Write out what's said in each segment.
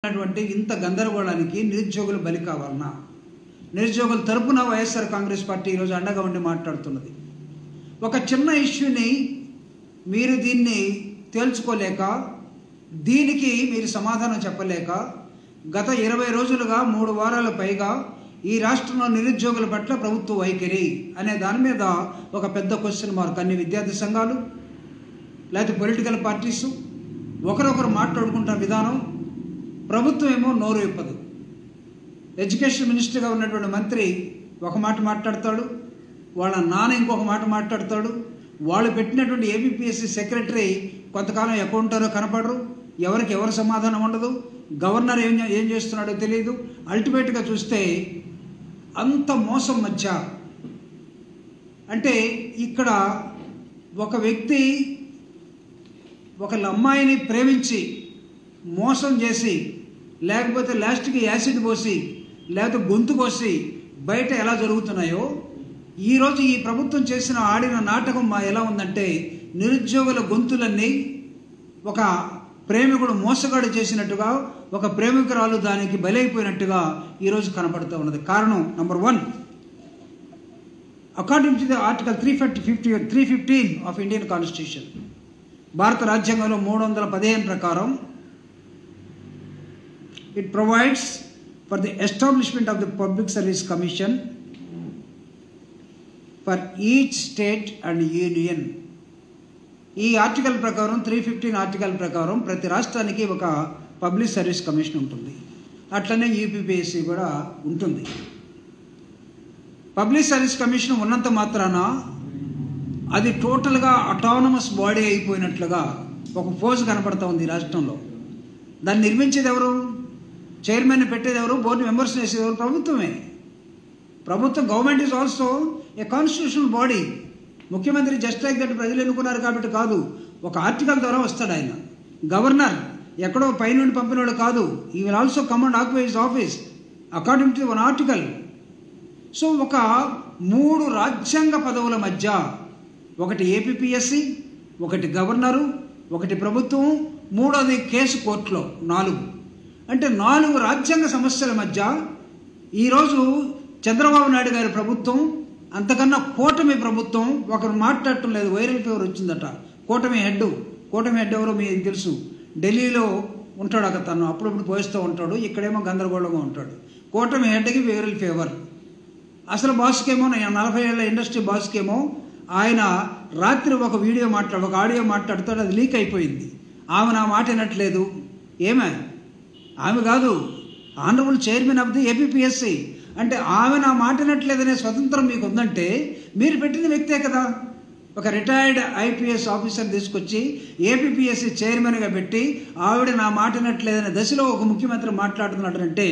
ఉన్నటువంటి ఇంత గందరగోళానికి నిరుద్యోగులు బలి కావాలన్నా? నిరుద్యోగుల తరపున వైఎస్ఆర్ కాంగ్రెస్ పార్టీ ఈరోజు అండగా ఉండి మాట్లాడుతున్నది. ఒక చిన్న ఇష్యూని మీరు దీన్ని తేల్చుకోలేక, దీనికి మీరు సమాధానం చెప్పలేక, గత 20 రోజులుగా 3 వారాల పైగా ఈ రాష్ట్రంలో నిరుద్యోగుల పట్ల ప్రభుత్వ వైఖరి అనే దాని మీద ఒక పెద్ద క్వశ్చన్ మార్క్. అన్ని విద్యార్థి సంఘాలు లేకపోతే పొలిటికల్ పార్టీసు ఒకరొకరు మాట్లాడుకుంటున్న విధానం, ప్రభుత్వం ఏమో నోరు విప్పదు. ఎడ్యుకేషన్ మినిస్టర్గా ఉన్నటువంటి మంత్రి ఒక మాట మాట్లాడతాడు, వాళ్ళ నాన్న ఇంకొక మాట మాట్లాడతాడు, వాళ్ళు పెట్టినటువంటి ఏపీపీఎస్సీ సెక్రటరీ కొంతకాలం ఎక్కడ ఉంటారో కనపడరు, ఎవరికి ఎవరు సమాధానం ఉండదు, గవర్నర్ ఏం చేస్తున్నాడో తెలియదు. అల్టిమేట్గా చూస్తే అంత మోసం మధ్య, అంటే ఇక్కడ ఒక వ్యక్తి ఒక అమ్మాయిని ప్రేమించి మోసం చేసి, లేకపోతే లాస్ట్కి యాసిడ్ పోసి, లేకపోతే గొంతు కోసి బయట ఎలా జరుగుతున్నాయో, ఈరోజు ఈ ప్రభుత్వం ఆడిన నాటకం ఎలా ఉందంటే, నిరుద్యోగుల గొంతులన్నీ ఒక ప్రేమికుడు మోసగాడు చేసినట్టుగా, ఒక ప్రేమికురాలు దానికి బలైపోయినట్టుగా ఈరోజు కనపడుతూ ఉన్నది. కారణం number 1, according to the article 315 of Indian constitution, భారత రాజ్యాంగంలో 315 ప్రకారం it provides for the establishment of the Public Service Commission for each state and union. ఈ ఆర్టికల్ ప్రకారం 315 ఆర్టికల్ ప్రకారం ప్రతి రాష్ట్రానికి ఒక పబ్లిక్ సర్వీస్ కమిషన్ ఉంటుంది. అట్లనే యూపీపీఎస్సీ కూడా ఉంటుంది. పబ్లిక్ సర్వీస్ కమిషన్ ఉన్నంత మాత్రాన అది టోటల్గా అటానమస్ బాడీ అయిపోయినట్లుగా ఒక పోజ్ కనపడతా ఉంది ఈ రాష్ట్రంలో. దాన్ని నిర్మించేది ఎవరు? చైర్మన్ పెట్టేది ఎవరు? బోర్డు మెంబర్స్ వేసేది ఎవరు? ప్రభుత్వమే. ప్రభుత్వం, government is also a constitutional body. ముఖ్యమంత్రి జస్ట్ లైక్ దట్ ప్రజలు ఎన్నుకున్నారు కాబట్టి కాదు, ఒక ఆర్టికల్ ద్వారా వస్తాడు ఆయన. గవర్నర్ ఎక్కడో పైనుండి పంపినోడు కాదు. ఈ will also come and occupy his office according to one article. So ఒక 3 రాజ్యాంగ పదవుల మధ్య, ఒకటి ఏపీపీఎస్సీ, ఒకటి గవర్నరు, ఒకటి ప్రభుత్వం, 3వది కేసు కోర్టులో, 4. అంటే 4 రాజ్యాంగ సమస్యల మధ్య ఈరోజు చంద్రబాబు నాయుడు గారి ప్రభుత్వం, అంతకన్నా కూటమి ప్రభుత్వం ఒకరు మాట్లాడటం లేదు. వైరల్ ఫీవర్ వచ్చిందట. కూటమి హెడ్ ఎవరో మీకు తెలుసు. ఢిల్లీలో ఉంటాడు అక్కడ, తను అప్పుడప్పుడు పోయిస్తూ ఉంటాడు, ఇక్కడేమో గందరగోళంగా ఉంటాడు. కూటమి హెడ్కి వైరల్ ఫీవర్. అసలు బాస్కేమో, 40 ఏళ్ళ ఇండస్ట్రీ బాస్కేమో, ఆయన రాత్రి ఒక ఆడియో మాట్లాడుతాడు, అది లీక్ అయిపోయింది. ఆమె నా మాట వినట్లేదు. ఆమె కాదు, honourable chairman of the APPSC. అంటే ఆమె నా మాట వినట్లేదనే స్వతంత్రం మీకు ఉందంటే మీరు పెట్టిన వ్యక్తే కదా. ఒక రిటైర్డ్ ఐపీఎస్ ఆఫీసర్ తీసుకొచ్చి ఏపీపీఎస్సీ చైర్మన్గా పెట్టి ఆవిడ నా మాట వినట్లేదనే దశలో ఒక ముఖ్యమంత్రి మాట్లాడుతున్నాడు అంటే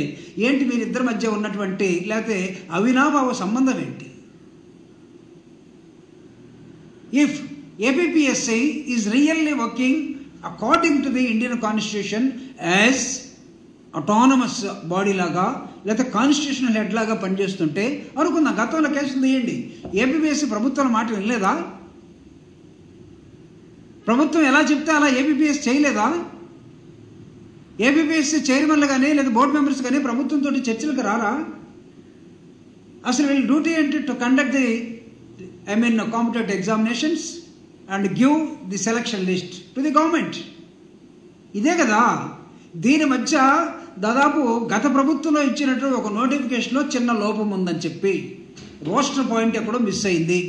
ఏంటి మీరిద్దరి మధ్య ఉన్నటువంటి, లేకపోతే అవినాభావ సంబంధం ఏంటి? If APPSC is really working according to the Indian Constitution as autonomous body లాగా, లేకపోతే కాన్స్టిట్యూషనల్ హెడ్ లాగా పనిచేస్తుంటే అనుకుందాం. గతంలో కేసులు తీయండి. ఏపీపీఎస్సీ ప్రభుత్వం మాట వినలేదా? ప్రభుత్వం ఎలా చెప్తే అలా ఏపీపీఎస్సీ చేయలేదా? ఏపీపీఎస్సీ చైర్మన్లు కానీ లేదా బోర్డు మెంబర్స్ కానీ ప్రభుత్వంతో చర్చలకు రారా? అసలు వీళ్ళ డ్యూటీ ఏంటి? To conduct the competitive examinations and give the selection list to the government. ఇదే కదా. దీని మధ్య దాదాపు గత ప్రభుత్వంలో ఇచ్చినట్టు ఒక నోటిఫికేషన్లో చిన్న లోపం ఉందని చెప్పి రోస్టర్ పాయింట్ ఎక్కడో మిస్ అయింది.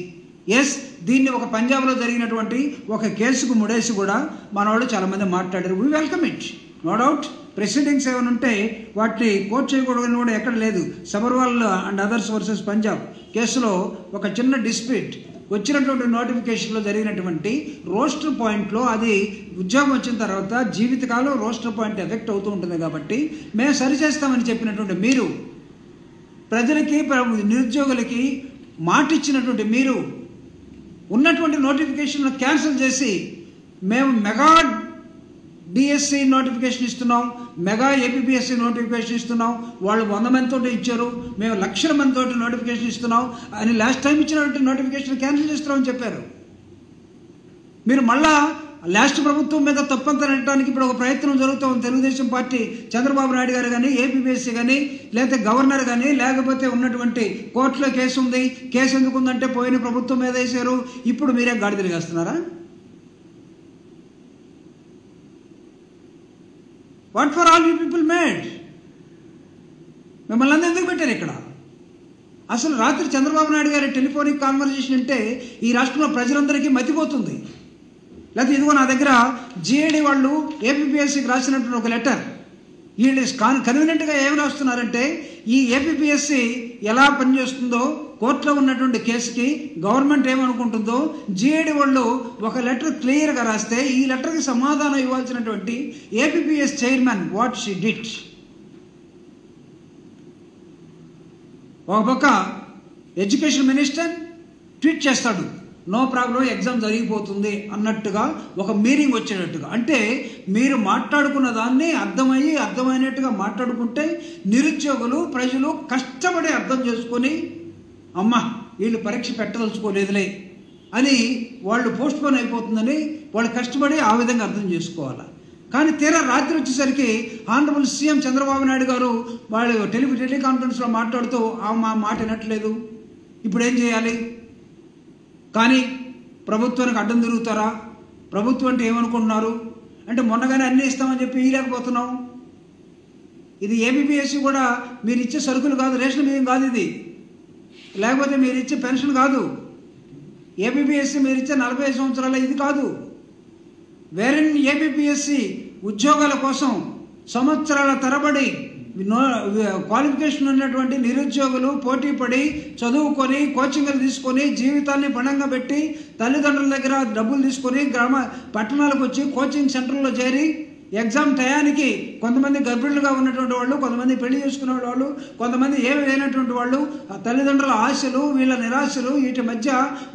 దీన్ని ఒక పంజాబ్లో జరిగినటువంటి ఒక కేసుకు ముడేసి కూడా మన వాళ్ళు చాలామంది మాట్లాడారు. We welcome it, no doubt. Precedents ఏమైనా ఉంటే వాటిని కోర్టు చేయకూడదని కూడా ఎక్కడ లేదు. Sabharwal and others versus Punjab కేసులో ఒక చిన్న డిస్ప్యూట్ వచ్చినటువంటి నోటిఫికేషన్లో జరిగినటువంటి రోస్టర్ పాయింట్లో, అది ఉద్యోగం వచ్చిన తర్వాత జీవితకాలం రోస్టర్ పాయింట్ ఎఫెక్ట్ అవుతూ ఉంటుంది కాబట్టి మేము సరిచేస్తామని చెప్పినటువంటి మీరు, ప్రజలకి నిరుద్యోగులకి మాట ఇచ్చినటువంటి మీరు ఉన్నటువంటి నోటిఫికేషన్ను క్యాన్సిల్ చేసి మేము మెగా డిఎస్సి నోటిఫికేషన్ ఇస్తున్నాం, మెగా ఏపీపీఎస్సీ నోటిఫికేషన్ ఇస్తున్నాం, వాళ్ళు 100 మందితో ఇచ్చారు, మేము 1,00,000 మందితో నోటిఫికేషన్ ఇస్తున్నాం అని లాస్ట్ టైం ఇచ్చినటువంటి నోటిఫికేషన్ క్యాన్సిల్ చేస్తున్నామని చెప్పారు. మీరు మళ్ళా లాస్ట్ ప్రభుత్వం మీద తప్పంతా నెట్టడానికి ఇప్పుడు ఒక ప్రయత్నం జరుగుతుంది. తెలుగుదేశం పార్టీ చంద్రబాబు నాయుడు గారు కానీ, ఏపీపీఎస్సీ కానీ, లేకపోతే గవర్నర్ కానీ, లేకపోతే ఉన్నటువంటి కోర్టులో కేసు ఉంది. కేసు ఎందుకు ఉందంటే పోయిన ప్రభుత్వం మీద వేశారు. ఇప్పుడు మీరే గాడి తిరిగేస్తున్నారా? What for all you people made? మిమ్మల్ని అందరూ ఎందుకు పెట్టారు ఇక్కడ? అసలు రాత్రి చంద్రబాబు నాయుడు గారి టెలిఫోనిక్ కాన్వర్జేషన్ అంటే ఈ రాష్ట్రంలో ప్రజలందరికీ మతిపోతుంది. లేకపోతే ఇదిగో నా దగ్గర జిఏడి వాళ్ళు ఏపీపీఎస్సీకి రాసినటువంటి ఒక లెటర్. వీళ్ళు కన్వీనియంట్గా ఏమి రాస్తున్నారంటే ఈ ఏపీపీఎస్సీ ఎలా పనిచేస్తుందో, కోర్టులో ఉన్నటువంటి కేసుకి గవర్నమెంట్ ఏమనుకుంటుందో జిఏడి వాళ్ళు ఒక లెటర్ క్లియర్గా రాస్తే ఈ లెటర్కి సమాధానం ఇవ్వాల్సినటువంటి APPS chairman what she did. ఒక పక్క ఎడ్యుకేషన్ మినిస్టర్ ట్వీట్ చేస్తాడు, నో ప్రాబ్లం, ఎగ్జామ్ జరిగిపోతుంది అన్నట్టుగా, ఒక మీనింగ్ వచ్చేటట్టుగా. అంటే మీరు మాట్లాడుకున్న దాన్ని అర్థమైనట్టుగా మాట్లాడుకుంటే నిరుద్యోగులు, ప్రజలు కష్టపడి అర్థం చేసుకొని అమ్మ వీళ్ళు పరీక్ష పెట్టదలుచుకోలేదులే అని వాళ్ళు పోస్ట్పోన్ అయిపోతుందని వాళ్ళు కష్టపడి ఆ విధంగా అర్థం చేసుకోవాలి. కానీ తీరా రాత్రి వచ్చేసరికి ఆనరబుల్ సీఎం చంద్రబాబు నాయుడు గారు వాళ్ళు టెలికాన్ఫరెన్స్లో మాట్లాడుతూ మా మాట వినట్లేదు, ఇప్పుడు ఏం చేయాలి? కానీ ప్రభుత్వానికి అడ్డం తిరుగుతారా? ప్రభుత్వం అంటే ఏమనుకుంటున్నారు అంటే మొన్నగానే అన్నీ ఇస్తామని చెప్పి ఇవ్వలేకపోతున్నాం. ఇది ఏపీపీఎస్సీ కూడా మీరు ఇచ్చే సరుకులు కాదు, రేషన్ బియ్యం కాదు, ఇది లేకపోతే మీరు ఇచ్చే పెన్షన్ కాదు. ఏపీపీఎస్సీ మీరు ఇచ్చే 45 సంవత్సరాల ఇది కాదు. వేరే ఏపీపీఎస్సీ ఉద్యోగాల కోసం సంవత్సరాల తరబడి క్వాలిఫికేషన్ ఉన్నటువంటి నిరుద్యోగులు పోటీ పడి చదువుకొని కోచింగ్లు తీసుకొని జీవితాన్ని పణంగా పెట్టి తల్లిదండ్రుల దగ్గర డబ్బులు తీసుకొని పట్టణాలకు వచ్చి కోచింగ్ సెంటర్లో చేరి ఎగ్జామ్ టయానికి కొంతమంది గర్భిణులుగా ఉన్నటువంటి వాళ్ళు, కొంతమంది పెళ్లి చేసుకునే వాళ్ళు, కొంతమంది ఏమి లేనటువంటి వాళ్ళు, తల్లిదండ్రుల ఆశలు, వీళ్ళ నిరాశలు, వీటి మధ్య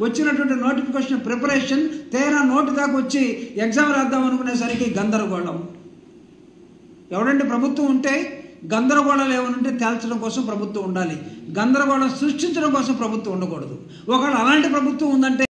వచ్చినటువంటి నోటిఫికేషన్ ప్రిపరేషన్ తీరా నోటి దాకా వచ్చి ఎగ్జామ్ రాద్దాం అనుకునేసరికి గందరగోళం. ఎవడంటే ప్రభుత్వం ఉంటే గందరగోళాలు ఏమనుంటే తేల్చడం కోసం ప్రభుత్వం ఉండాలి, గందరగోళం సృష్టించడం కోసం ప్రభుత్వం ఉండకూడదు. ఒకవేళ అలాంటి ప్రభుత్వం ఉందంటే